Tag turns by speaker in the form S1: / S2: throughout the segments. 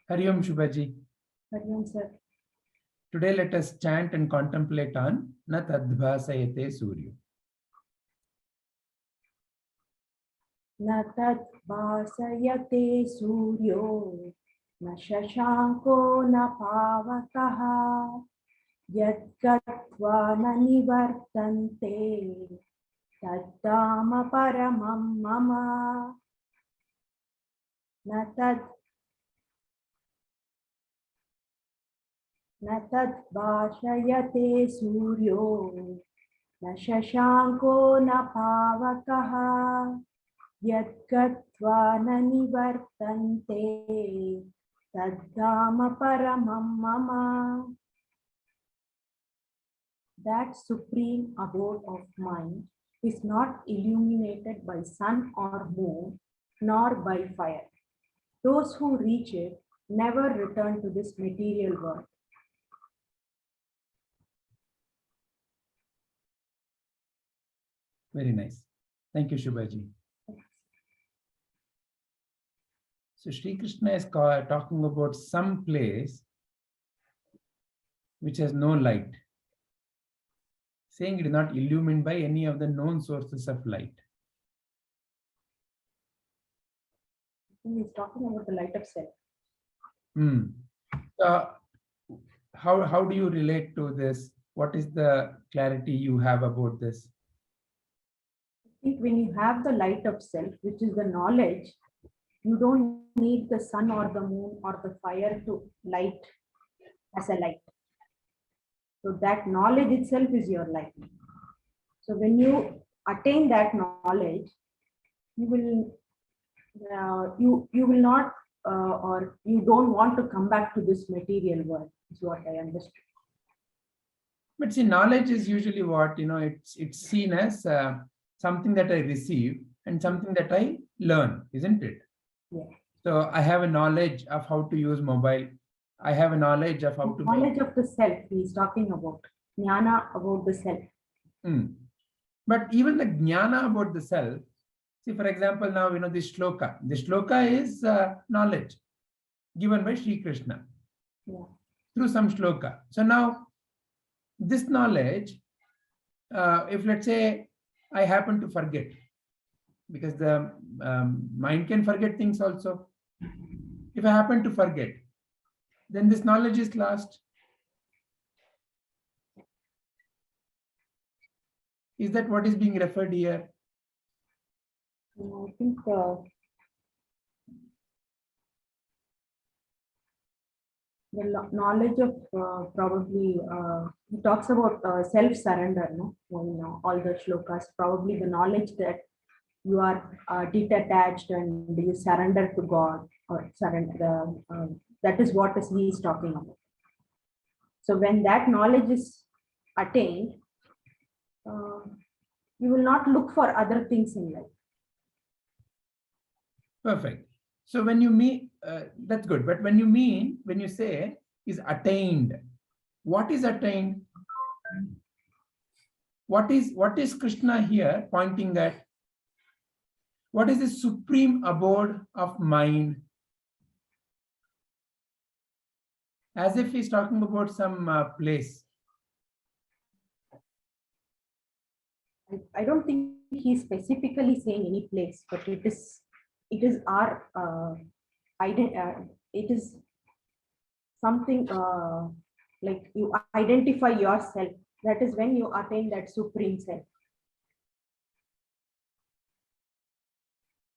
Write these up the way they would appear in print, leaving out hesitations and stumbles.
S1: Hari Om Shubhaji.
S2: Hari Om, sir.
S1: Today let us chant and contemplate on na bhasayate suryo.
S2: Na bhasayate suryo, na sasanko na pavakah, gatva na nivartante, dhama paramam mama. Na bhasayate suryo, na sasanko na pavakah, gatva na nivartante, dhama paramam mama. That supreme abode of mind is not illuminated by sun or moon, nor by fire. Those who reach it never return to this material world.
S1: Very nice. Thank you, Shubhaji. So Sri Krishna is talking about some place which has no light, saying it is not illumined by any of the known sources of light.
S2: He is talking about the light of self.
S1: How do you relate to this? What is the clarity you have about this?
S2: I think when you have the light of self, which is the knowledge, you don't need the sun or the moon or the fire to light as a light. So that knowledge itself is your light. So when you attain that knowledge, you will not or you don't want to come back to this material world, is what I understood.
S1: But see, knowledge is usually what, it's seen as something that I receive and something that I learn, isn't it?
S2: Yeah.
S1: So I have a knowledge of how to use mobile. I have a knowledge of how to
S2: knowledge of the self he is talking about. Jnana about the self.
S1: But even the jnana about the self, see, for example, now, this shloka. The shloka is knowledge given by Sri Krishna through some shloka. So now, this knowledge, if let's say I happen to forget, because the mind can forget things also. If I happen to forget, then this knowledge is lost. Is that what is being referred here?
S2: I think the knowledge of probably he talks about self-surrender, no? In all the shlokas, probably the knowledge that you are detached and you surrender to God, or surrender. That is what he is talking about. So when that knowledge is attained, you will not look for other things in life.
S1: Perfect. So when you mean, that's good. But when you say is attained, what is attained? What is Krishna here pointing at? What is the supreme abode of mind? As if he's talking about some place.
S2: I don't think he's specifically saying any place, but it is our it is something like you identify yourself. That is when you attain that supreme self.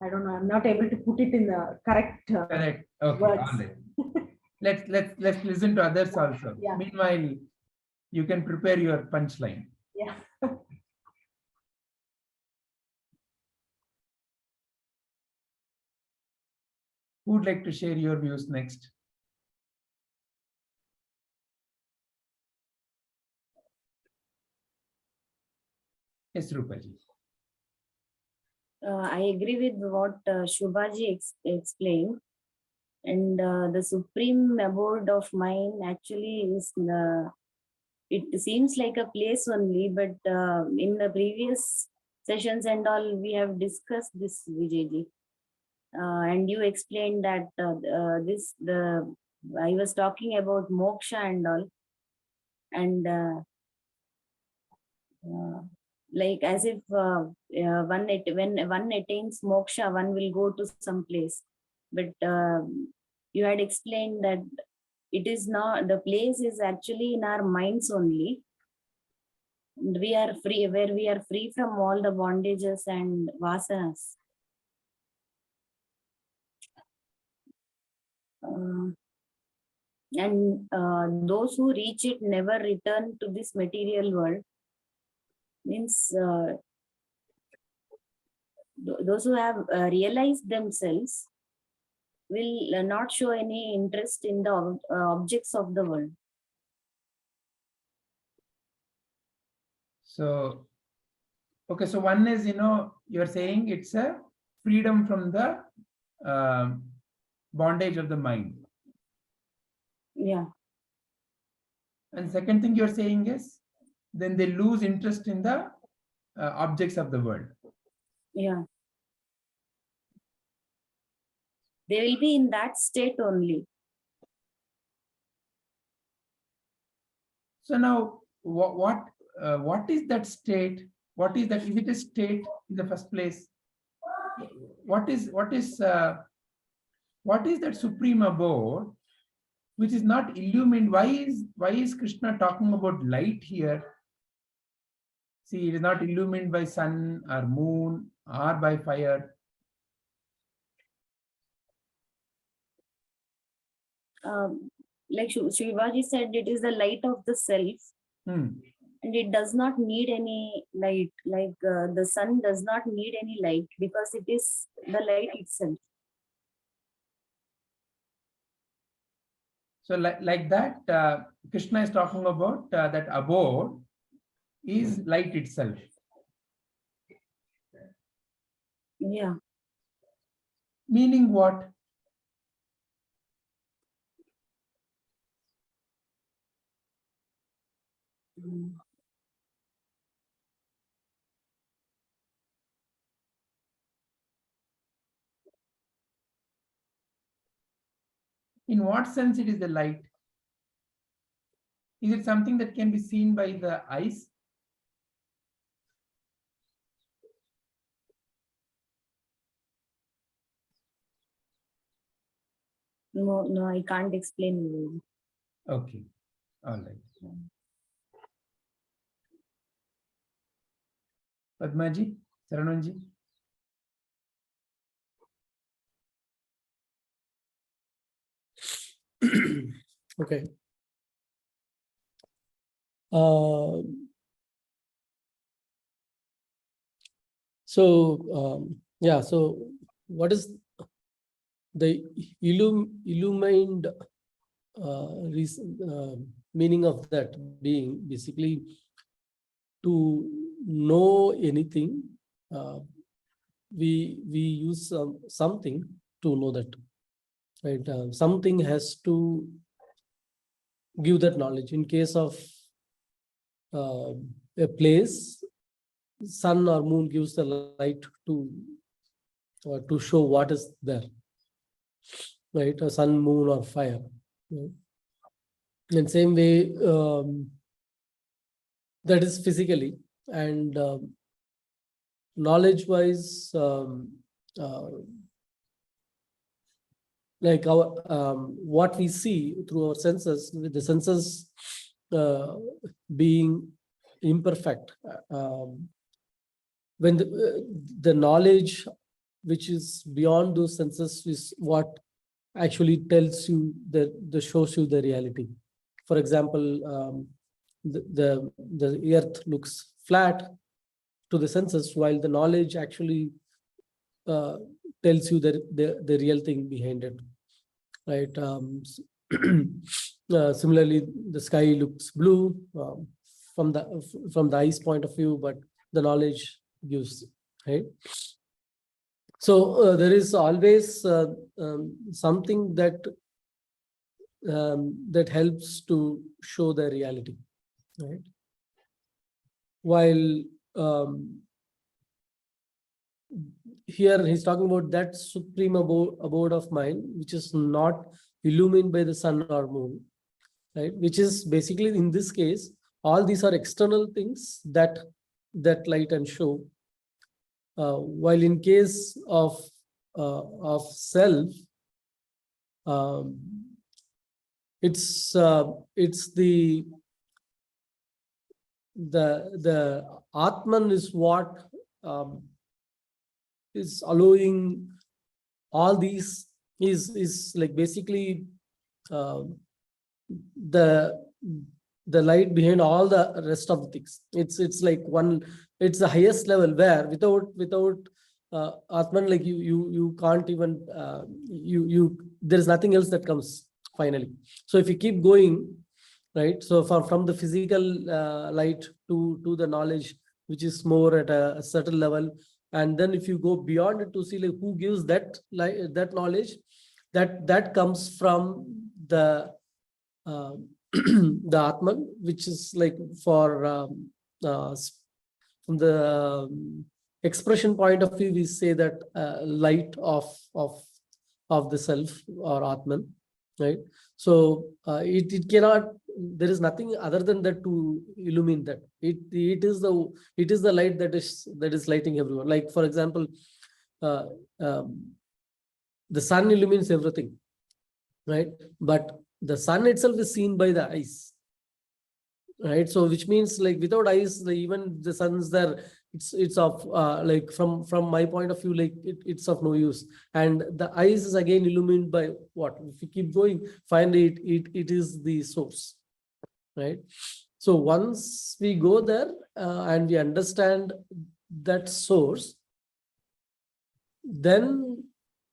S2: I don't know. I'm not able to put it in the correct
S1: Okay,
S2: words.
S1: All right. Let's listen to others also.
S2: Yeah.
S1: Meanwhile, you can prepare your punchline.
S2: Yeah.
S1: Who would like to share your views next? Yes, Rupaji.
S3: I agree with what Shubhaji explained. And the supreme abode of mind actually is, it seems like a place only, but in the previous sessions and all, we have discussed this, Vijayji. and you explained that I was talking about moksha and all, and like as if when one attains moksha, one will go to some place, but you had explained that it is not, the place is actually in our minds only. We are free, where we are free from all the bondages and vasanas. And those who reach it never return to this material world. Means those who have realized themselves will not show any interest in the objects of the world.
S1: So, okay, so one is, you're saying it's a freedom from the bondage of the mind.
S3: Yeah.
S1: And second thing you're saying is, then they lose interest in the objects of the world.
S3: Yeah. They will be in that state only.
S1: So now, what is that state? What is that? Is it a state in the first place? What is that supreme abode, which is not illumined? Why is Krishna talking about light here? See, it is not illumined by sun or moon or by fire.
S3: Like Shivaji said, it is the light of the self. And it does not need any light, like the sun does not need any light because it is the light itself.
S1: So like that, Krishna is talking about that abode is light itself.
S3: Yeah.
S1: Meaning what? In what sense it is the light? Is it something that can be seen by the eyes?
S3: No, I can't explain you.
S1: Okay, all right. Padmaji, Sarananji.
S4: Okay. Yeah, so what is the illumined meaning of that being? Basically, to know anything, we use something to know that, right? Something has to give that knowledge. In case of a place, sun or moon gives the light to show what is there, right? A sun, moon, or fire. Right? In the same way, that is physically, and knowledge-wise, like our what we see through our senses, with the senses being imperfect, when the knowledge which is beyond those senses is what actually tells you the shows you the reality. For example, the earth looks flat to the senses, while the knowledge actually tells you the real thing behind it, right? Similarly, the sky looks blue from the eye's point of view, but the knowledge gives, right? So there is always something that helps to show the reality, right? While here he's talking about that supreme abode of mind, which is not illumined by the sun or moon, right? Which is basically, in this case, all these are external things that light and show. While in case of self, it's the Atman is what is allowing all these, is like basically the light behind all the rest of the things. It's like one, it's the highest level where without Atman, like you can't even there is nothing else that comes finally. So if you keep going, right, so from the physical light to the knowledge, which is more at a certain level, and then if you go beyond it to see like who gives that that knowledge, that comes from the the Atman, which is like for from the expression point of view, we say that light of the self or Atman, right? So it cannot, there is nothing other than that to illumine that. It is the light that is lighting everyone. Like for example, the sun illumines everything, right? But the sun itself is seen by the eyes, right? So which means like without eyes, even the sun's there, it's of like from my point of view, like it's of no use. And the eyes is again illumined by what? If you keep going, finally it is the source, right? So once we go there and we understand that source, then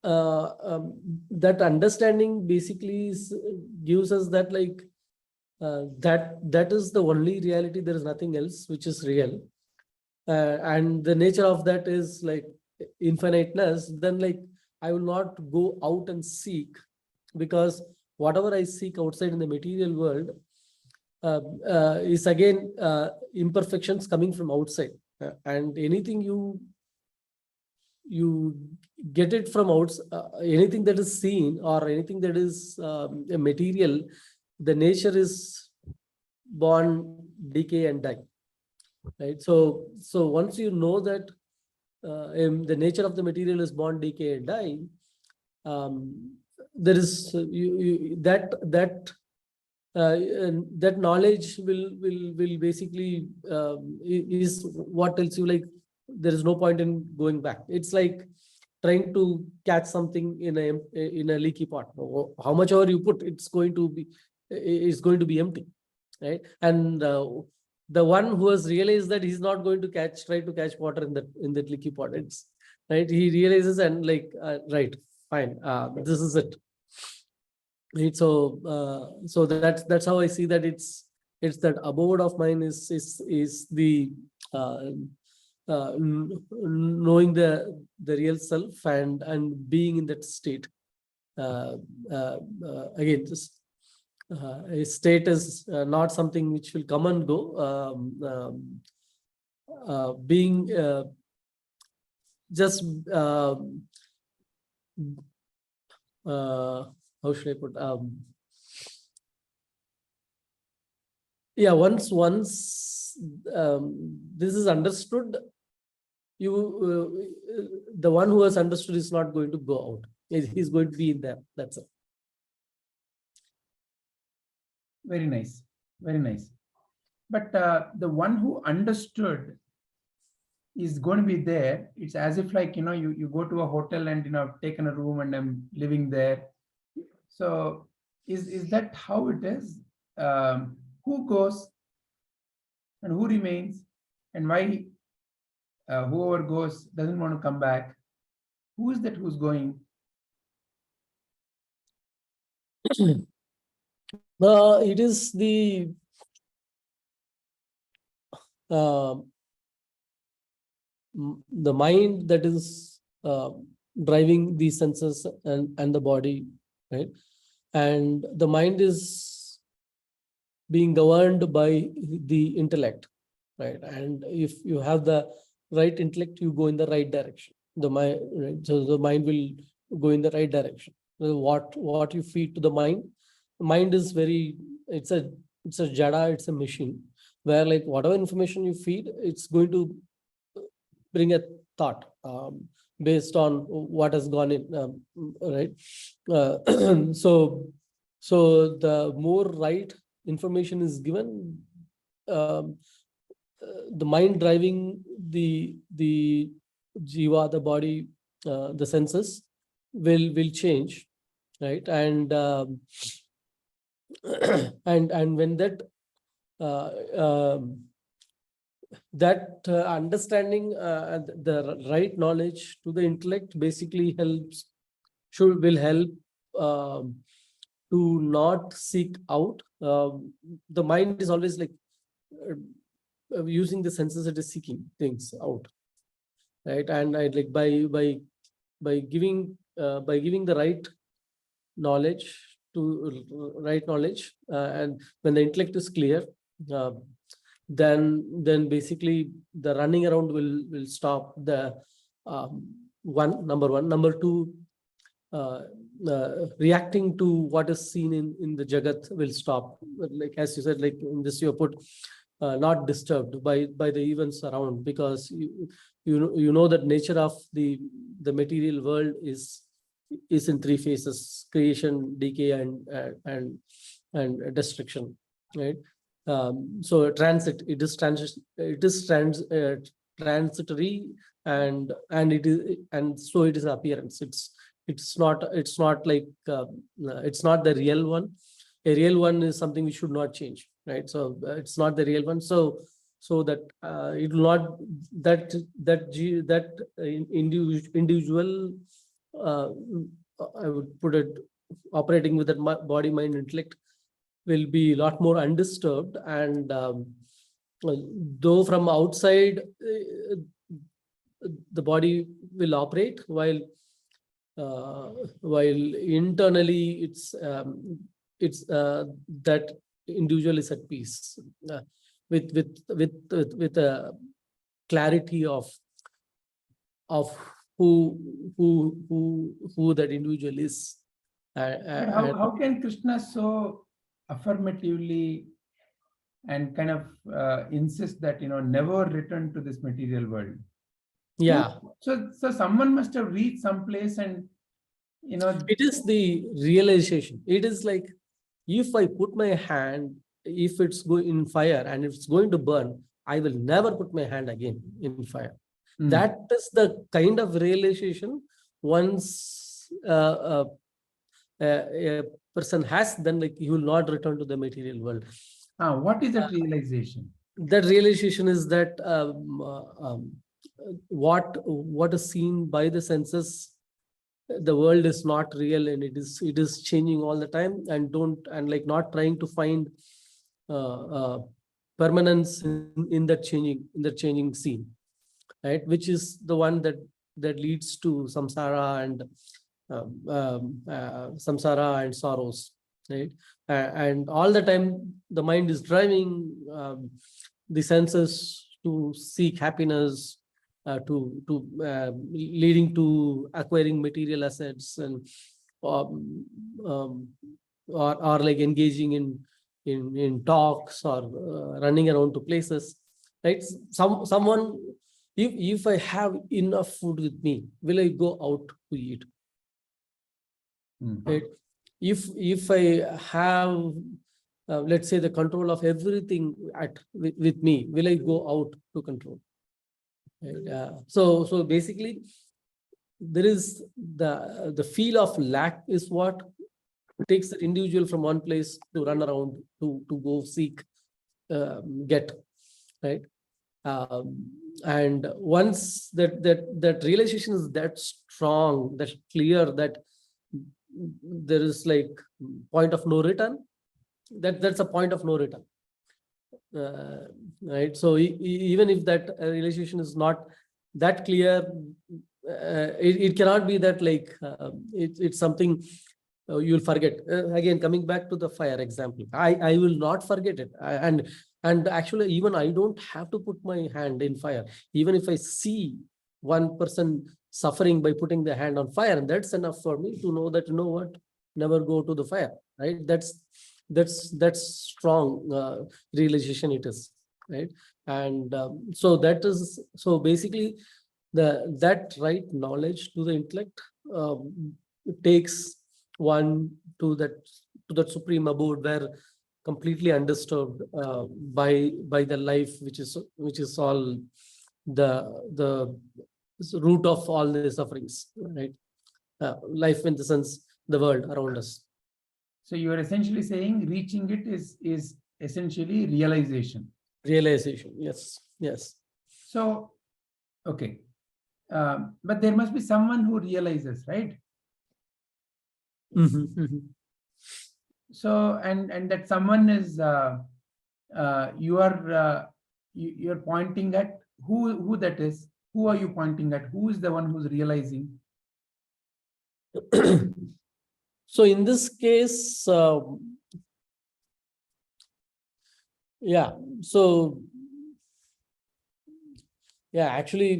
S4: that understanding basically gives us that like that is the only reality. There is nothing else which is real, and the nature of that is like infiniteness. Then like I will not go out and seek, because whatever I seek outside in the material world is again imperfections coming from outside, and anything you get it from outside, anything that is seen or anything that is a material, the nature is born, decay and die, right? So once you know that the nature of the material is born, decay and die, there is that knowledge will basically is what tells you like there is no point in going back. It's like trying to catch something in a leaky pot. How much ever you put, it's going to be empty, right? And the one who has realized that he's not going to try to catch water in that leaky pot, it's right. He realizes and like right, fine, this is it. Right. So that's how I see that it's that abode of mine is the knowing the real self and being in that state. Again, this a state is not something which will come and go. Being just how should I put? Yeah, once this is understood, the one who has understood is not going to go out. He's going to be in there. That's it.
S1: Very nice, very nice. But the one who understood is going to be there. It's as if like, you go to a hotel and, I've taken a room and I'm living there. So is that how it is? Who goes and who remains, and why whoever goes doesn't want to come back? Who is that who's going?
S4: It is the mind that is driving the senses and the body, right? And the mind is being governed by the intellect, right? And if you have the right intellect, you go in the right direction. the mind, right? So the mind will go in the right direction. So what you feed to the mind is very, it's a jada, it's a machine, where like whatever information you feed, it's going to bring a thought based on what has gone in, right? So the more right information is given, the mind driving the jiva, the body, the senses will change, right? And and when that understanding, the right knowledge to the intellect basically will help to not seek out. The mind is always like using the senses, it is seeking things out, right? And I like by giving the right knowledge and when the intellect is clear, then basically the running around will stop. The number one. Number two, reacting to what is seen in the jagat will stop. Like as you said, like in this you put not disturbed by the events around, because you know that nature of the material world is in three phases: creation, decay, and destruction, right? So transit, it is transitory, and so it is appearance. It's not like it's not the real one. A real one is something we should not change, right? So it's not the real one. So that it will not, that individual, I would put it, operating with that body, mind, intellect, will be a lot more undisturbed. And though from outside the body will operate, while internally it's that individual is at peace with a clarity of who that individual is.
S1: But how can Krishna so affirmatively and kind of insist that never return to this material world?
S4: Yeah.
S1: So someone must have reached someplace and
S4: it is the realization. It is like, if I put my hand, if it's going in fire and if it's going to burn, I will never put my hand again in fire. That is the kind of realization once a person has, then like he will not return to the material world.
S1: What is that realization?
S4: That realization is that what is seen by the senses, the world is not real, and it is changing all the time, and not trying to find permanence in that changing scene, right? Which is the one that leads to samsara and sorrows, right? And all the time the mind is driving the senses to seek happiness, leading to acquiring material assets, and or like engaging in talks, or running around to places, right? Someone, if I have enough food with me, will I go out to eat? Right? If I have let's say the control of everything with me, will I go out to control? Right? So basically there is the feel of lack is what takes the individual from one place to run around to go seek, get, right? And once that realization is that strong, that clear, that there is like point of no return, that's a point of no return, right? So even if that realization is not that clear, it cannot be that like it's something you'll forget. Again, coming back to the fire example, I will not forget it. And actually, even I don't have to put my hand in fire. Even if I see one person suffering by putting the hand on fire, and that's enough for me to know that, you know what, never go to the fire, right? That's strong realization it is, right? And so basically that right knowledge to the intellect takes one to that supreme abode where completely undisturbed by the life which is all the root of all the sufferings, right? Life in the sense the world around us.
S1: So you are essentially saying reaching it is essentially realization.
S4: Realization, yes.
S1: So, okay. But there must be someone who realizes, right? So, and that someone is you're pointing at who that is. Who are you pointing at? Who is the one who's realizing?
S4: So in this case, actually,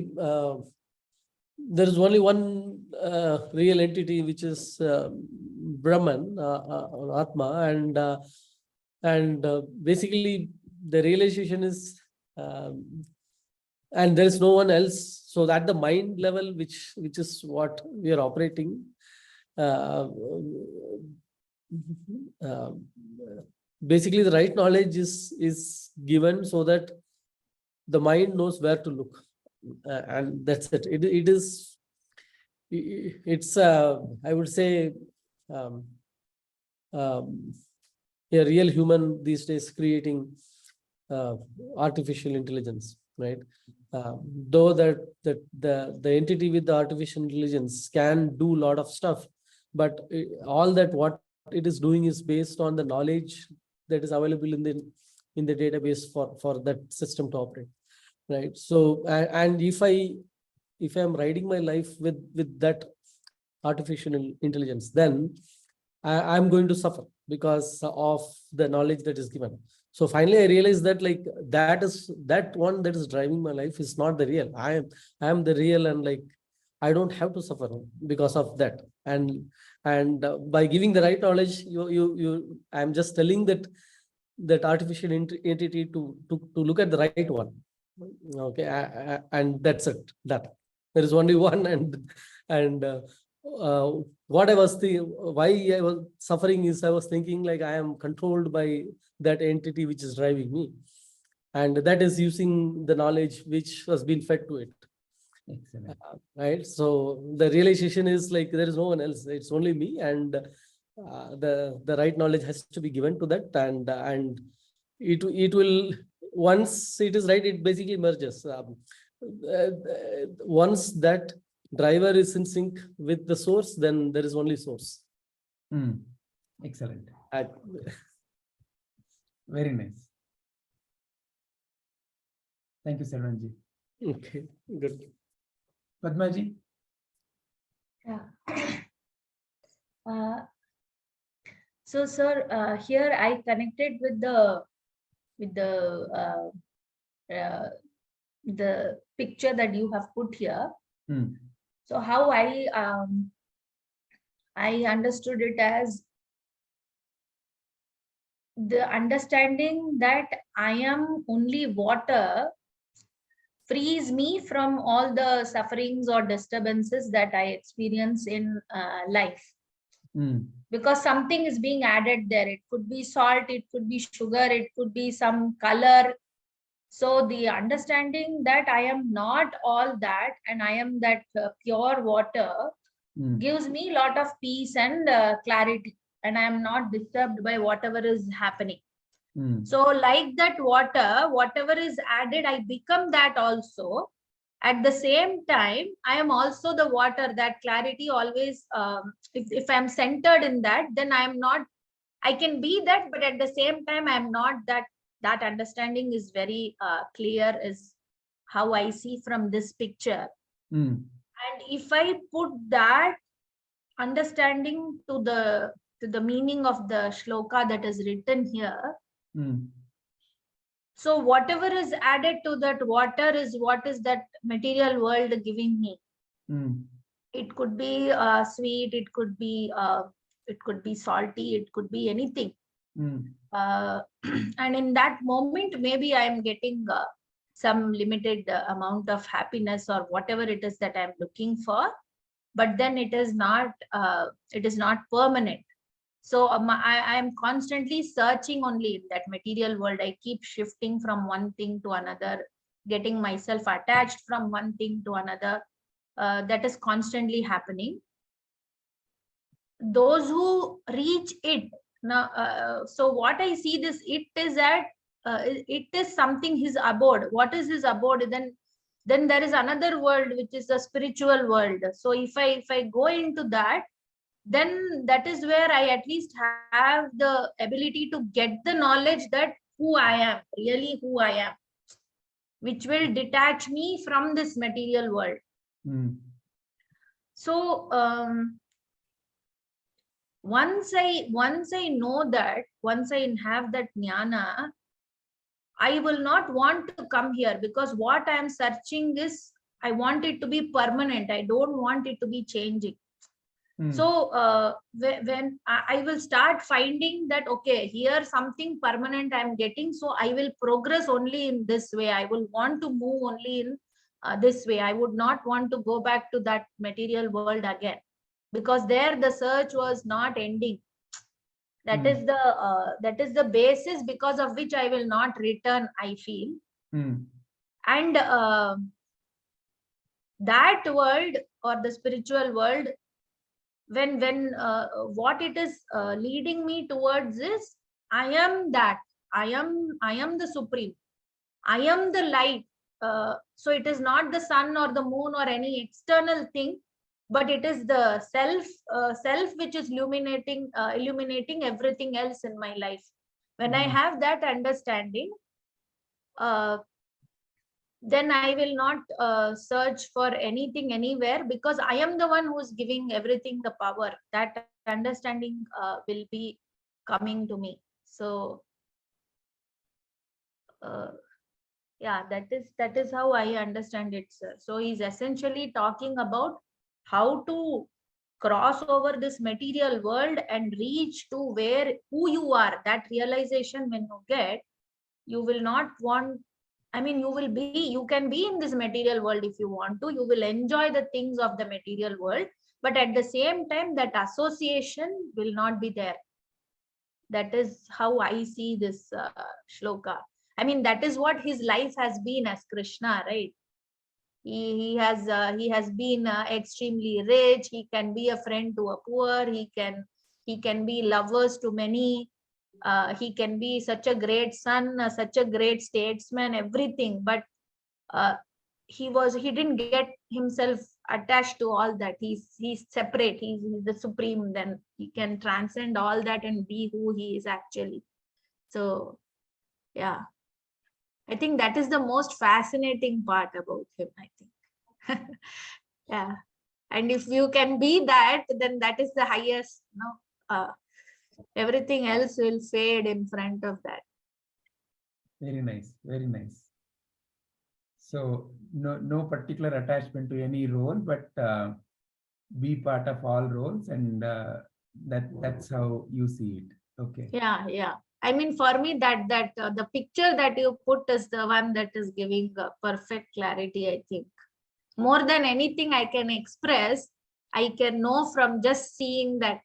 S4: there is only one real entity, which is Brahman, or Atma, and basically the realization is, and there is no one else. So at the mind level, which is what we are operating, basically the right knowledge is given so that the mind knows where to look, and that's it. It's I would say a real human these days creating artificial intelligence, right? Though that the entity with the artificial intelligence can do a lot of stuff, but all that what it is doing is based on the knowledge that is available in the database for that system to operate, right? So and if I'm riding my life with that artificial intelligence, then I'm going to suffer because of the knowledge that is given. So finally, I realized that that one that is driving my life is not the real. I am the real, and I don't have to suffer because of that. And by giving the right knowledge, I'm just telling that artificial entity to look at the right one. Okay, and that's it. That there is only one, and what I was why I was suffering is I was thinking I am controlled by that entity which is driving me, and that is using the knowledge which has been fed to it.
S1: Excellent.
S4: Right. So the realization is there is no one else. It's only me, and the right knowledge has to be given to that, and it will, once it is right, it basically merges. Once that driver is in sync with the source, then there is only source.
S1: Excellent. Very nice. Thank you, Sarvanji.
S4: Okay, good.
S1: Padmaji?
S5: Yeah. So, sir, here I connected with the picture that you have put here. So how I understood it as the understanding that I am only water frees me from all the sufferings or disturbances that I experience in life. Because something is being added there. It could be salt, it could be sugar, it could be some color. So the understanding that I am not all that and I am that pure water gives me a lot of peace and clarity, and I am not disturbed by whatever is happening. So like that water, whatever is added, I become that also. At the same time, I am also the water. That clarity always, if I'm centered in that, then I can be that, but at the same time, I'm not that. That understanding is very clear, is how I see from this picture. And if I put that understanding to the meaning of the shloka that is written here, so whatever is added to that water is what is that material world giving me.
S1: Mm.
S5: It could be sweet, it could be salty, it could be anything.
S1: Mm.
S5: And in that moment, maybe I'm getting some limited amount of happiness or whatever it is that I'm looking for, but then it is not permanent. So I am constantly searching only in that material world. I keep shifting from one thing to another, getting myself attached from one thing to another. That is constantly happening. Those who reach it now, so what I see this, it is that it is something, his abode. What is his abode? Then there is another world, which is the spiritual world. So if I go into that, then that is where I at least have the ability to get the knowledge that who I am, really who I am, which will detach me from this material world.
S1: Mm.
S5: So once I know that, once I have that jnana, I will not want to come here, because what I am searching is, I want it to be permanent. I don't want it to be changing.
S1: Mm.
S5: So when I will start finding that, okay, here something permanent I'm getting, so I will progress only in this way. I will want to move only in this way. I would not want to go back to that material world again, because there the search was not ending. That
S1: Mm.
S5: is the basis because of which I will not return, I feel.
S1: Mm.
S5: And that world, or the spiritual world, when what it is leading me towards is, I am that, I am the supreme, I am the light. So it is not the sun or the moon or any external thing, but it is the self which is illuminating everything else in my life. When I have that understanding, then I will not search for anything anywhere, because I am the one who is giving everything the power. That understanding will be coming to me. So yeah, that is how I understand it, sir. So he's essentially talking about how to cross over this material world and reach to where who you are. That realization, when you get, you will not want, I mean, you can be in this material world if you want to. You will enjoy the things of the material world, but at the same time, that association will not be there. That is how I see this shloka. I mean, that is what his life has been as Krishna, right? He has been extremely rich. He can be a friend to a poor. He can be lovers to many. He can be such a great son, such a great statesman, everything. But he didn't get himself attached to all that. He's separate. He's the supreme. Then he can transcend all that and be who he is actually. So yeah, I think that is the most fascinating part about him, I think. Yeah. And if you can be that, then that is the highest, everything else will fade in front of that.
S1: Very nice, very nice. So no particular attachment to any role, but be part of all roles, and that's how you see it. Okay.
S5: Yeah. I mean, for me, that the picture that you put is the one that is giving perfect clarity, I think. More than anything I can express, I can know from just seeing that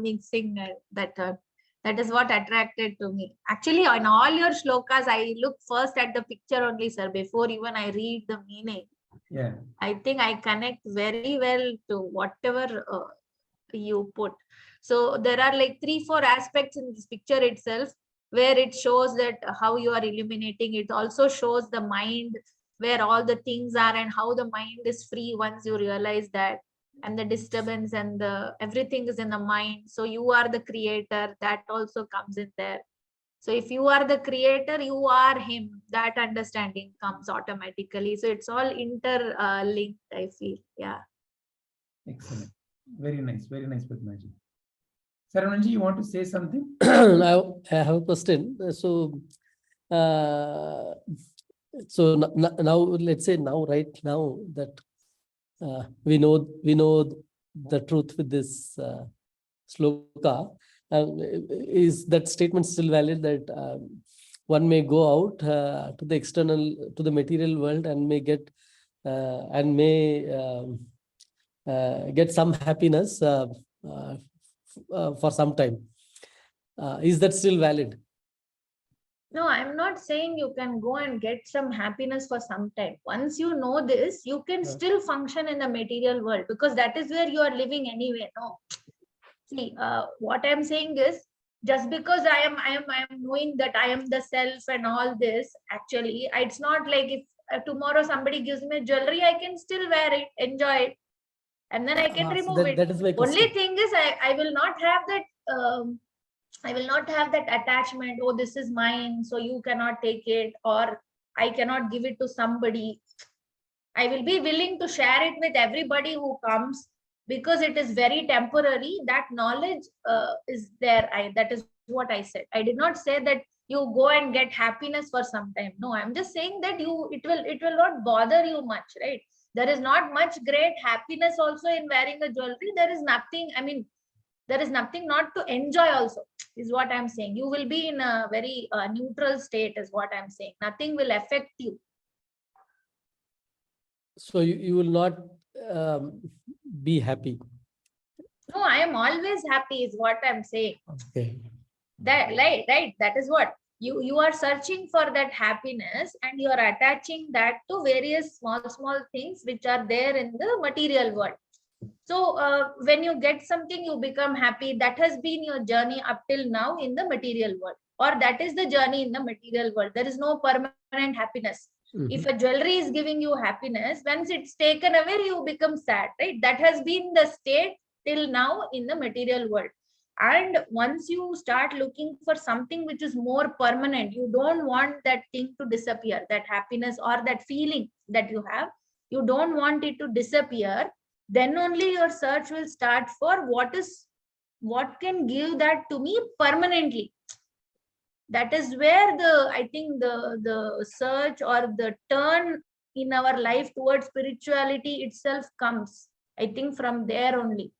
S5: mixing that is what attracted to me. Actually, on all your shlokas, I look first at the picture only, sir, before even I read the meaning.
S1: Yeah.
S5: I think I connect very well to whatever you put. So there are like 3-4 aspects in this picture itself, where it shows that how you are illuminating. It also shows the mind, where all the things are, and how the mind is free once you realize that, and the disturbance and the everything is in the mind. So you are the creator, that also comes in there. So if you are the creator, you are him. That understanding comes automatically. So it's all interlinked, I feel. Yeah.
S1: Excellent. Very nice, Padmaji. Saravanan, you want to say something?
S4: Now I have a question. So now let's say right now that we know the truth with this sloka. Is that statement still valid, that one may go out to the external, to the material world, and may get get some happiness for some time? Is that still valid?
S5: No, I'm not saying you can go and get some happiness for some time. Once you know this, you can still function in the material world, because that is where you are living anyway. No, see, what I'm saying is, just because I am knowing that I am the self and all this, actually, it's not like if tomorrow somebody gives me jewelry, I can still wear it, enjoy it, and then I can remove it.
S4: That is my question.
S5: Only thing is, I will not have that. I will not have that attachment. Oh, this is mine, so you cannot take it, or I cannot give it to somebody. I will be willing to share it with everybody who comes, because it is very temporary. That knowledge is there. That is what I said. I did not say that you go and get happiness for some time. No, I'm just saying that it will not bother you much, right? There is not much great happiness also in wearing a jewelry. There is nothing. I mean, there is nothing not to enjoy also, is what I'm saying. You will be in a very neutral state, is what I'm saying. Nothing will affect you.
S4: So you will not be happy.
S5: No, I am always happy, is what I'm saying.
S4: Okay.
S5: That right. That is what you are searching for, that happiness, and you are attaching that to various small things which are there in the material world. So when you get something, you become happy. That has been your journey up till now in the material world, or that is the journey in the material world. There is no permanent happiness. If a jewelry is giving you happiness, once it's taken away, you become sad, right? That has been the state till now in the material world. And once you start looking for something which is more permanent, you don't want that thing to disappear, that happiness or that feeling that you have, you don't want it to disappear. Then only your search will start for what can give that to me permanently. That is where I think the search or the turn in our life towards spirituality itself comes. I think from there only.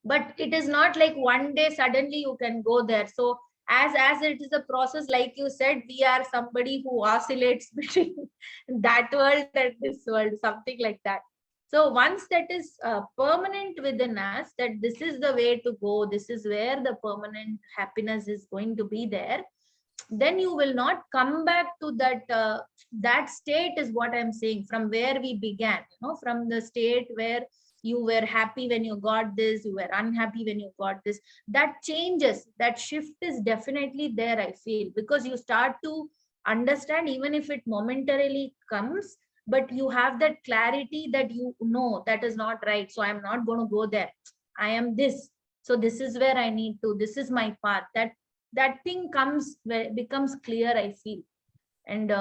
S5: But it is not like one day suddenly you can go there. So as it is a process, like you said, we are somebody who oscillates between that world and this world, something like that. So once that is permanent within us, that this is the way to go, this is where the permanent happiness is going to be there, then you will not come back to that state, is what I'm saying, from where we began, from the state where you were happy when you got this, you were unhappy when you got this. That changes, that shift is definitely there, I feel, because you start to understand, even if it momentarily comes, but you have that clarity that you know that is not right. So I'm not going to go there. I am this. So this is where I need to, this is my path. That thing becomes clear, I feel. And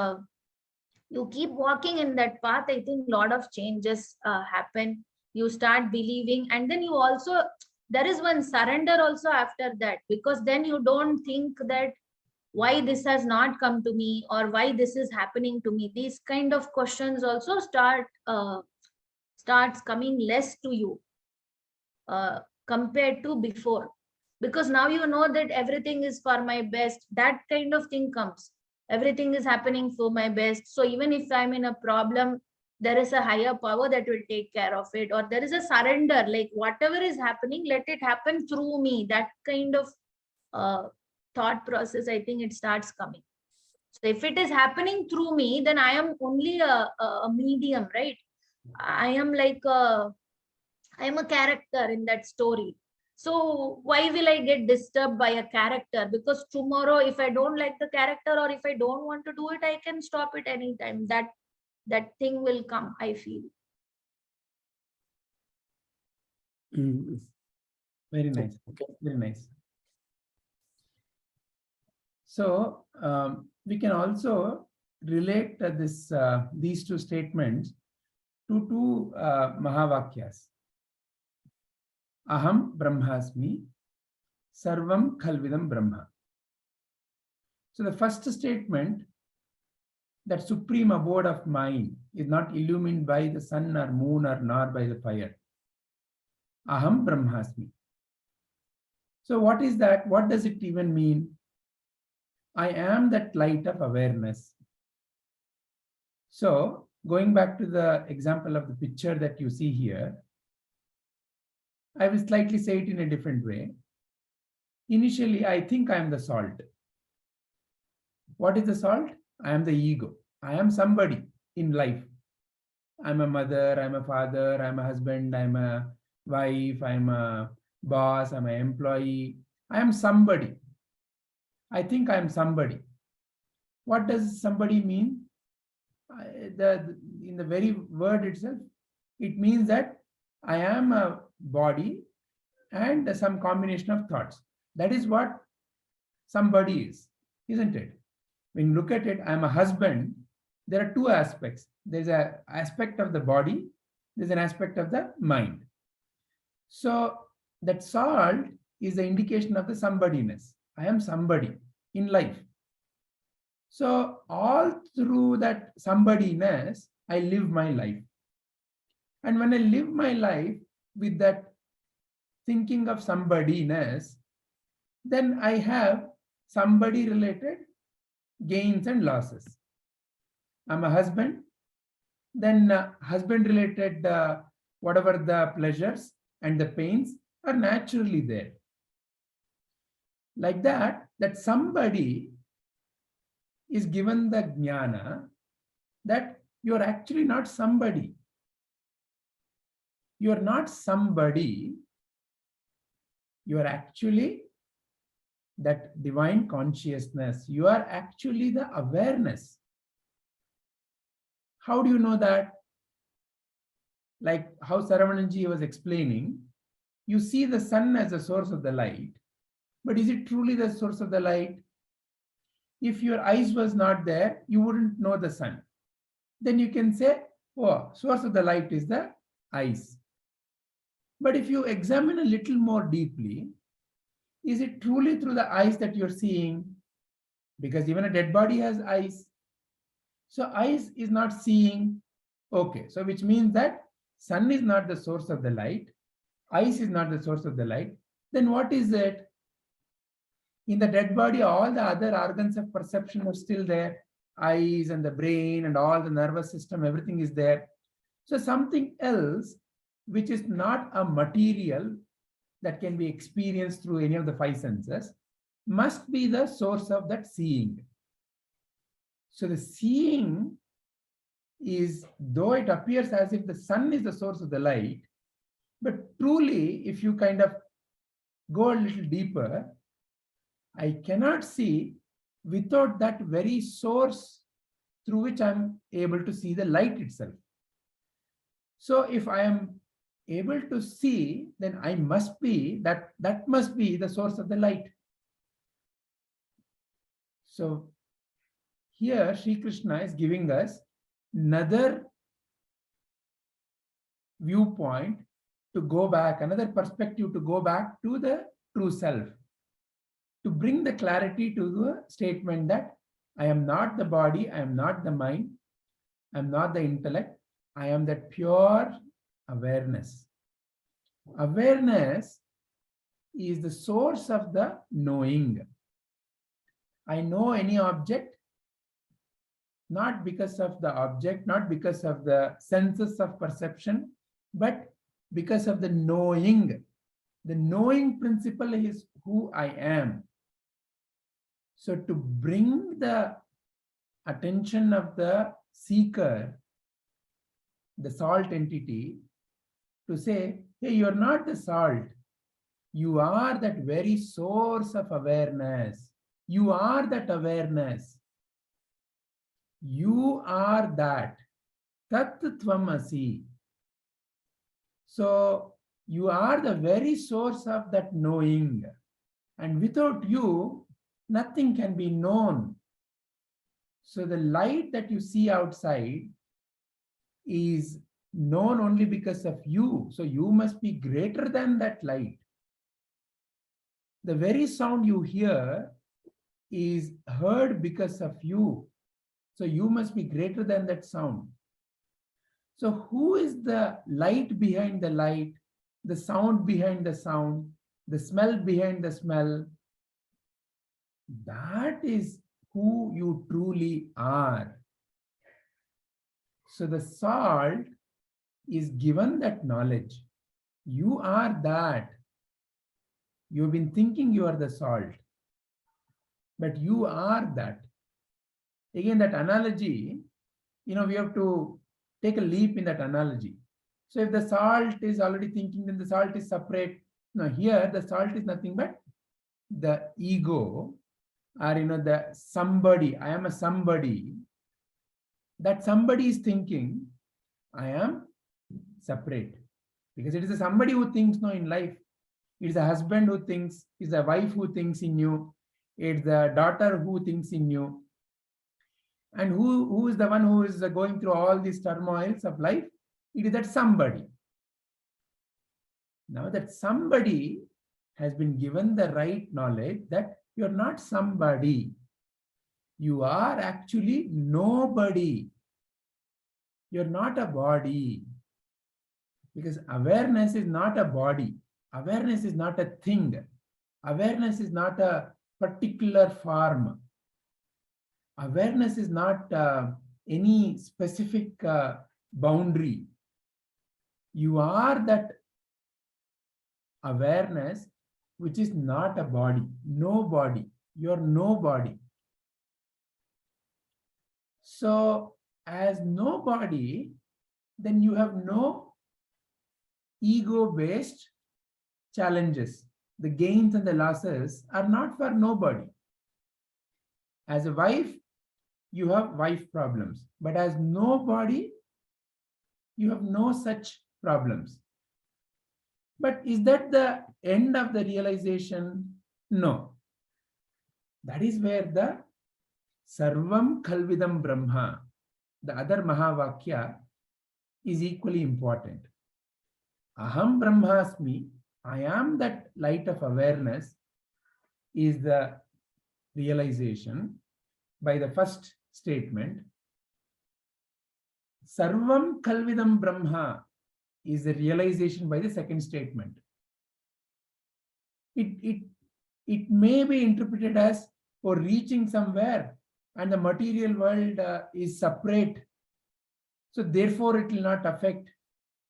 S5: you keep walking in that path, I think a lot of changes happen. You start believing, and then you also, there is one surrender also after that, because then you don't think that why this has not come to me, or why this is happening to me. These kind of questions also starts coming less to you compared to before, because now you know that everything is for my best. That kind of thing comes. Everything is happening for my best. So even if I'm in a problem, there is a higher power that will take care of it, or there is a surrender, like whatever is happening, let it happen through me. That kind of thought process, I think it starts coming. So if it is happening through me, then I am only a medium, right? I am like I am a character in that story. So why will I get disturbed by a character? Because tomorrow, if I don't like the character, or if I don't want to do it, I can stop it anytime. That thing will come, I feel.
S1: Very nice.
S4: Okay.
S1: Very nice. So we can also relate these two statements to two Mahavakyas. Aham Brahmasmi, Sarvam Khalvidam Brahma. So the first statement that supreme abode of mind is not illumined by the sun or moon or nor by the fire. Aham Brahmasmi. So what is that? What does it even mean? I am that light of awareness. So going back to the example of the picture that you see here, I will slightly say it in a different way. Initially, I think I am the salt. What is the salt? I am the ego. I am somebody in life. I'm a mother, I'm a father, I'm a husband, I'm a wife, I'm a boss, I'm an employee. I am somebody. I think I am somebody. What does somebody mean? In the very word itself, it means that I am a body and some combination of thoughts. That is what somebody is, isn't it? When you look at it, I am a husband. There are two aspects. There's an aspect of the body. There's an aspect of the mind. So that salt is the indication of the somebodyness. I am somebody in life. So all through that somebodyness, I live my life. And when I live my life with that thinking of somebodyness, then I have somebody related gains and losses. I'm a husband, then husband related whatever the pleasures and the pains are naturally there. Like that somebody is given the jnana that you're actually not somebody. You're not somebody. You are actually that divine consciousness. You are actually the awareness. How do you know that? Like how Saravananji was explaining, you see the sun as the source of the light, but is it truly the source of the light? If your eyes was not there, you wouldn't know the sun. Then you can say, oh, source of the light is the eyes. But if you examine a little more deeply, is it truly through the eyes that you're seeing? Because even a dead body has eyes. So eyes is not seeing. Okay, so which means that sun is not the source of the light. Eyes is not the source of the light. Then what is it? In the dead body, all the other organs of perception are still there. Eyes and the brain and all the nervous system, everything is there. So something else, which is not a material that can be experienced through any of the five senses, must be the source of that seeing. So the seeing is, though it appears as if the sun is the source of the light, but truly, if you kind of go a little deeper, I cannot see without that very source through which I'm able to see the light itself. So if I am able to see, then I must be, that must be the source of the light. So here Sri Krishna is giving us another viewpoint to go back, another perspective to go back to the true self, to bring the clarity to the statement that I am not the body, I am not the mind, I am not the intellect, I am that pure awareness. Awareness is the source of the knowing. I know any object not because of the object, not because of the senses of perception, but because of the knowing. The knowing principle is who I am. So to bring the attention of the seeker, the salt entity, to say, hey, you're not the salt. You are that very source of awareness. You are that awareness. You are that. Tat tvamasi. So you are the very source of that knowing. And without you, nothing can be known. So the light that you see outside is known only because of you. So you must be greater than that light. The very sound you hear is heard because of you. So you must be greater than that sound. So who is the light behind the light, the sound behind the sound, the smell behind the smell? That is who you truly are. So the salt is given that knowledge. You are that. You've been thinking you are the salt, but you are that. Again, that analogy, we have to take a leap in that analogy. So if the salt is already thinking, then the salt is separate. Now here, the salt is nothing but the ego, or the somebody. I am a somebody. That somebody is thinking, I am separate. Because it is a somebody who thinks in life. It is a husband who thinks, it is a wife who thinks in you, it's the daughter who thinks in you. And who is the one who is going through all these turmoils of life? It is that somebody. Now that somebody has been given the right knowledge that you're not somebody. You are actually nobody. You're not a body. Because awareness is not a body. Awareness is not a thing. Awareness is not a particular form. Awareness is not any specific boundary. You are that awareness which is not a body, no body. You're nobody. So as nobody, then you have no ego-based challenges. The gains and the losses are not for nobody. As a wife, you have wife problems, but as nobody, you have no such problems. But is that the end of the realization? No. That is where the Sarvam Khalvidam Brahma, the other Mahavakya, is equally important. Aham Brahmasmi, I am that light of awareness, is the realization by the first statement. Sarvam Khalvidam Brahma is the realization by the second statement. It may be interpreted as for reaching somewhere and the material world is separate. So therefore it will not affect.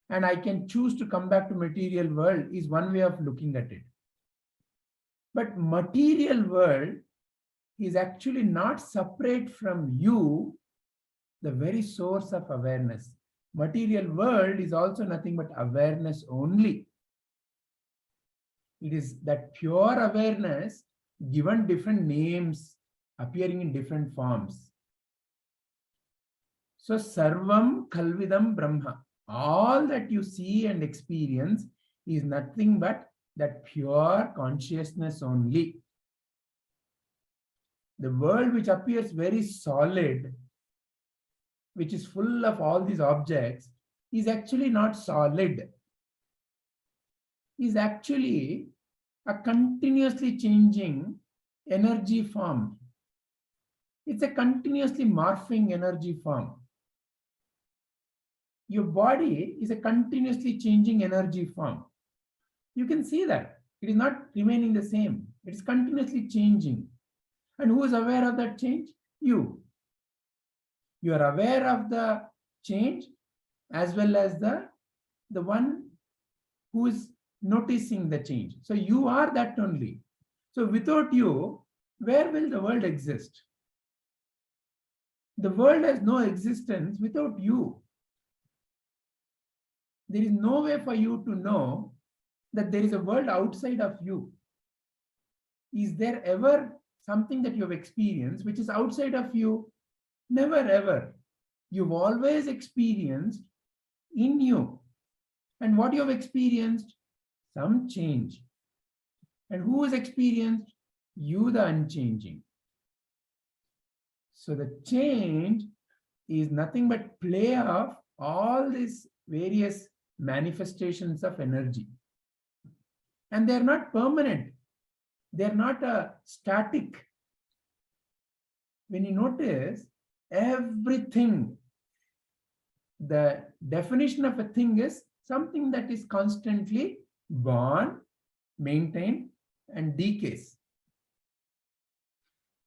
S1: And I can choose to come back to material world is one way of looking at it. But material world is actually not separate from you, the very source of awareness. Material world is also nothing but awareness only. It is that pure awareness given different names, appearing in different forms. So Sarvam Khalvidam Brahma. All that you see and experience is nothing but that pure consciousness only. The world which appears very solid, which is full of all these objects, is actually not solid. Is actually a continuously changing energy form. It's a continuously morphing energy form. Your body is a continuously changing energy form. You can see that. It is not remaining the same. It is continuously changing. And who is aware of that change? You. You are aware of the change as well as the one who is noticing the change. So you are that only. So without you, where will the world exist? The world has no existence without you. There is no way for you to know that there is a world outside of you. Is there ever something that you have experienced which is outside of you? Never ever. You've always experienced in you. And what you have experienced? Some change. And who has experienced? You, the unchanging. So the change is nothing but play of all these various manifestations of energy. And they're not permanent. They're not static. When you notice, everything. The definition of a thing is something that is constantly born, maintained, and decays.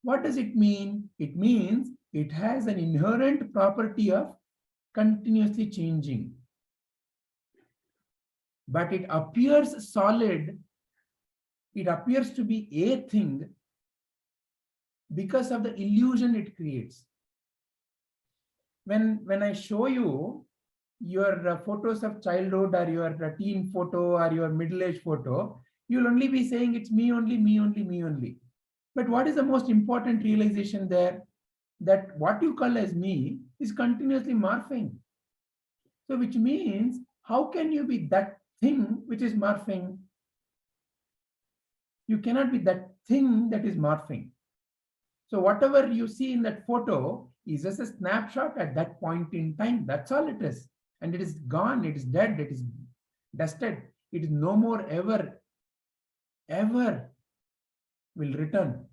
S1: What does it mean? It means it has an inherent property of continuously changing. But it appears solid, it appears to be a thing because of the illusion it creates. When I show you your photos of childhood or your teen photo or your middle-aged photo, you'll only be saying it's me only, me only, me only. But what is the most important realization there? That what you call as me is continuously morphing. So which means, how can you be that thing which is morphing? You cannot be that thing that is morphing. So whatever you see in that photo is just a snapshot at that point in time. That's all it is. And it is gone, it is dead, it is dusted. It is no more ever will return.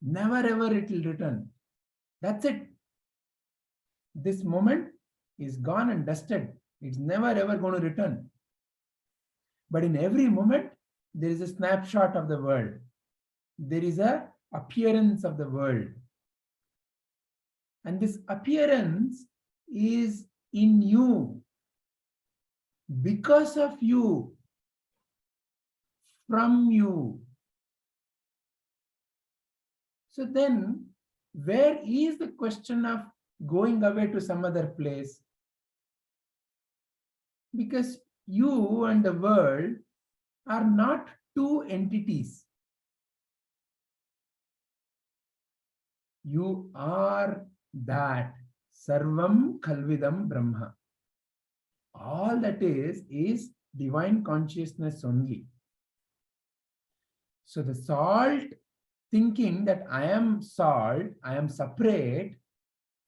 S1: Never ever it will return. That's it. This moment is gone and dusted. It's never ever going to return. But in every moment, there is a snapshot of the world. There is a appearance of the world. And this appearance is in you, because of you, from you. So then, where is the question of going away to some other place? Because you and the world are not two entities. You are that sarvam khalvidam brahma. All that is divine consciousness only. So the salt, thinking that I am salt, I am separate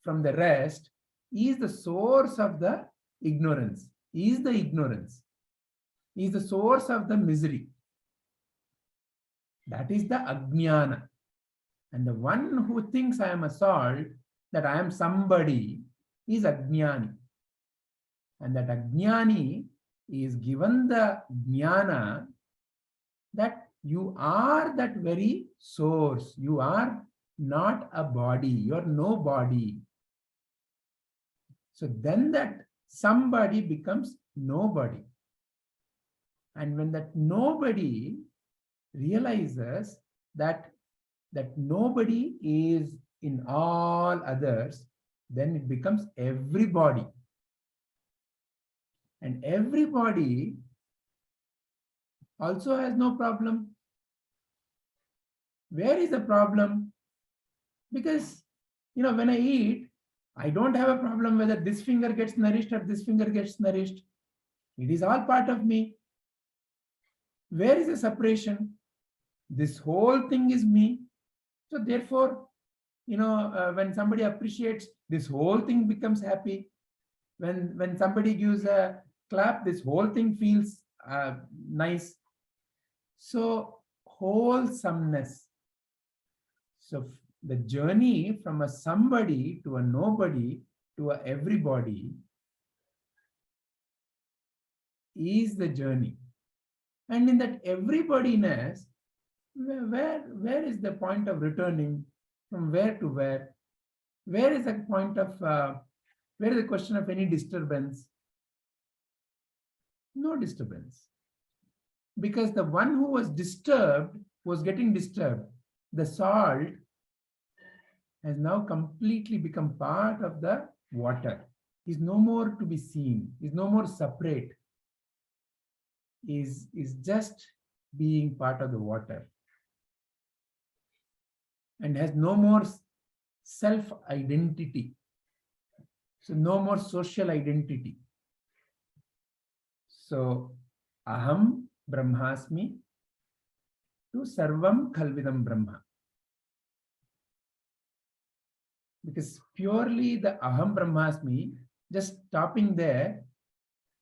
S1: from the rest, is the source of the ignorance, is the source of the misery. That is the ajnana. And the one who thinks I am a salt, that I am somebody, is ajnani. And that ajnani is given the jnana that you are that very source. You are not a body. You are no body. So then that somebody becomes nobody. And when that nobody realizes that nobody is in all others, then it becomes everybody. And everybody also has no problem. Where is the problem? Because, when I eat, I don't have a problem whether this finger gets nourished or this finger gets nourished. It is all part of me. Where is the separation? This whole thing is me. So therefore, when somebody appreciates, this whole thing becomes happy. When somebody gives a clap, this whole thing feels nice. So wholesomeness. So the journey from a somebody to a nobody to a everybody is the journey. And in that everybodyness, where is the point of returning? From where to where? Where is the point of, where is the question of any disturbance? No disturbance. Because the one who was disturbed was getting disturbed. The salt has now completely become part of the water. Is no more to be seen, is no more separate, is just being part of the water. And has no more self-identity. So no more social identity. So aham brahmasmi to sarvam khalvidam brahma. Because purely the aham brahmasmi, just stopping there,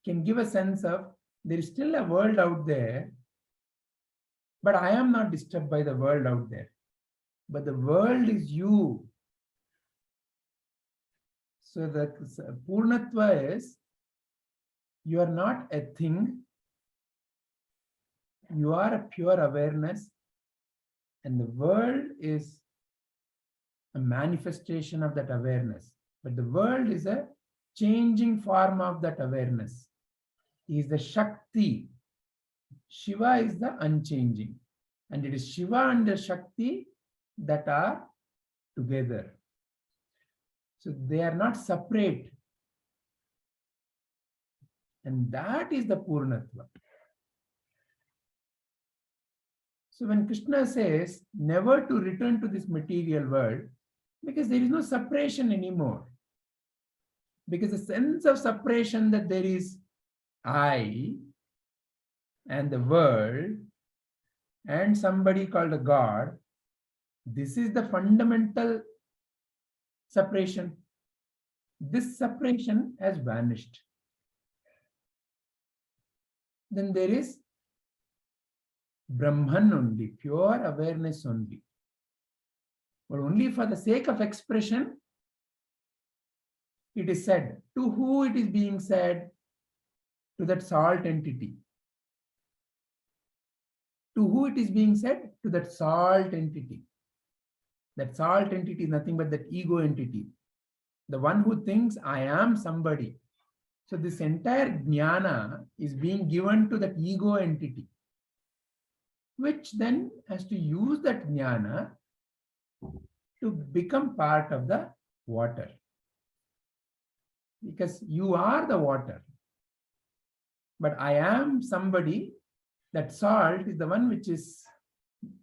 S1: can give a sense of there is still a world out there, but I am not disturbed by the world out there. But the world is you. So the Purnatva is, you are not a thing, you are a pure awareness, and the world is a manifestation of that awareness. But the world is a changing form of that awareness. He is the Shakti. Shiva is the unchanging. And it is Shiva and the Shakti that are together. So they are not separate. And that is the Purnatva. So when Krishna says never to return to this material world, because there is no separation anymore. Because the sense of separation that there is I and the world and somebody called a God, this is the fundamental separation. This separation has vanished. Then there is Brahman only, pure awareness only. But only for the sake of expression, it is said. To who it is being said? To that salt entity. To who it is being said? To that salt entity. That salt entity is nothing but that ego entity. The one who thinks I am somebody. So this entire jnana is being given to that ego entity, which then has to use that jnana to become part of the water. Because you are the water. But I am somebody, that salt is the one which is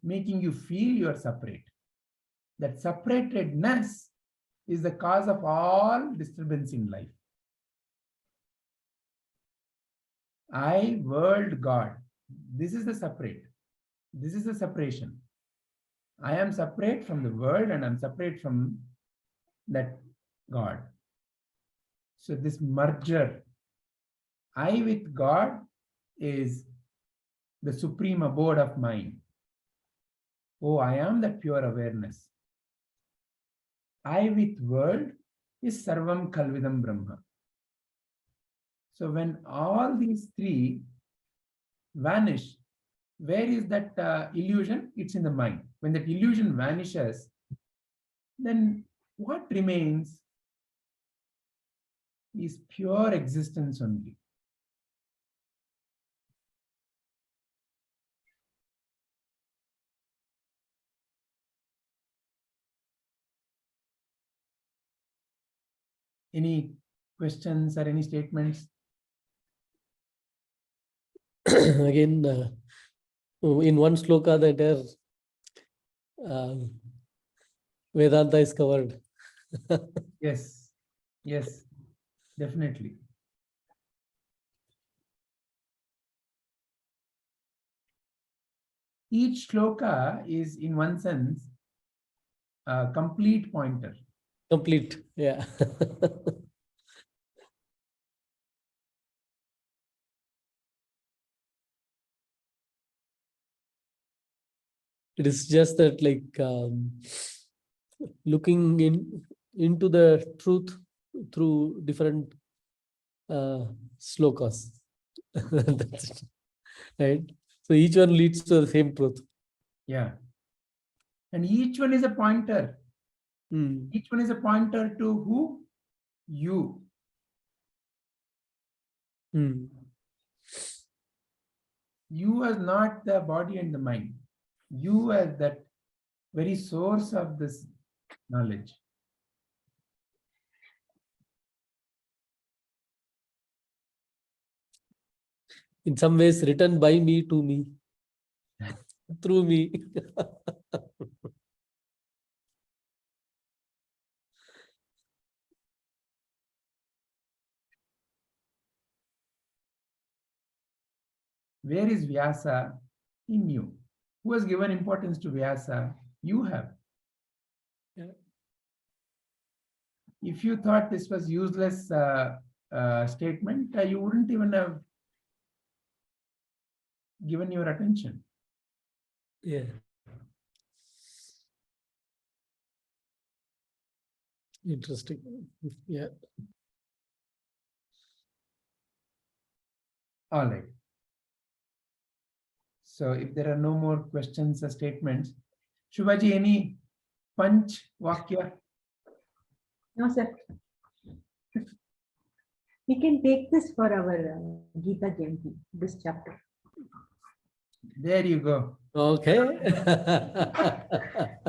S1: making you feel you are separate. That separatedness is the cause of all disturbance in life. I, world, God. This is the separate. This is the separation. I am separate from the world and I'm separate from that God. So this merger, I with God, is the supreme abode of mind. Oh, I am that pure awareness. I with world is sarvam kalvidam brahma. So when all these three vanish, where is that illusion? It's in the mind. When that illusion vanishes, then what remains is pure existence only. Any questions or any statements?
S4: Again, in one sloka, the entire Vedanta is covered.
S1: Yes, yes, definitely. Each shloka is, in one sense, a complete pointer.
S4: Complete, yeah. It is just that, like, looking into the truth through different slokas. That's it. Right? So each one leads to the same truth.
S1: Yeah. And each one is a pointer. Each one is a pointer to who? You. You as not the body and the mind. You as that very source of this knowledge.
S4: In some ways, written by me to me, through me.
S1: Where is Vyasa? In you. Who has given importance to Vyasa? You have.
S4: Yeah.
S1: If you thought this was useless statement, you wouldn't even have given your attention.
S4: Yeah. Interesting. Yeah.
S1: All right. So if there are no more questions or statements, Shubhaji, any punch vakya?
S2: No, sir. We can take this for our Gita Jayanti, this chapter.
S1: There you go.
S4: Okay.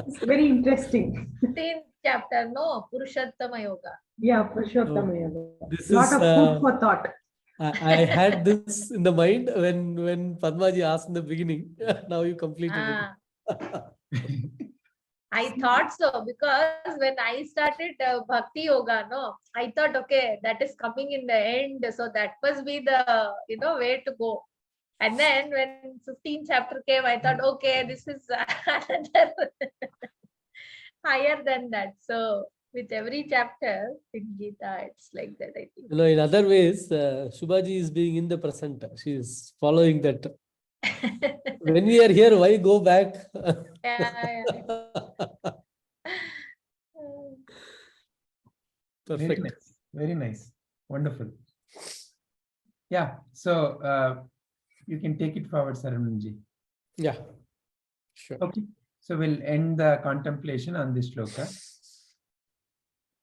S2: It's very interesting.
S5: 15th chapter, no, Purushottama Yoga.
S2: Yeah, Purushottam Yoga.
S4: This
S2: Lot
S4: is,
S2: of food for thought.
S4: I had this in the mind when Padmaji asked in the beginning. Now you completed
S5: Ah,
S4: it.
S5: I thought so because when I started Bhakti Yoga, no, I thought, okay, that is coming in the end. So that must be the, way to go. And then when 15th chapter came, I thought, okay, this is another higher than that. So with every chapter in Gita, it's like that, I think.
S4: In other ways, Shubhaji is being in the present. She is following that. When we are here, why go back?
S5: Yeah.
S1: Very
S4: Perfect.
S1: nice. Very nice. Wonderful. Yeah. So you can take it forward, Saramanji.
S4: Yeah. Sure.
S1: Okay. So we'll end the contemplation on this shloka.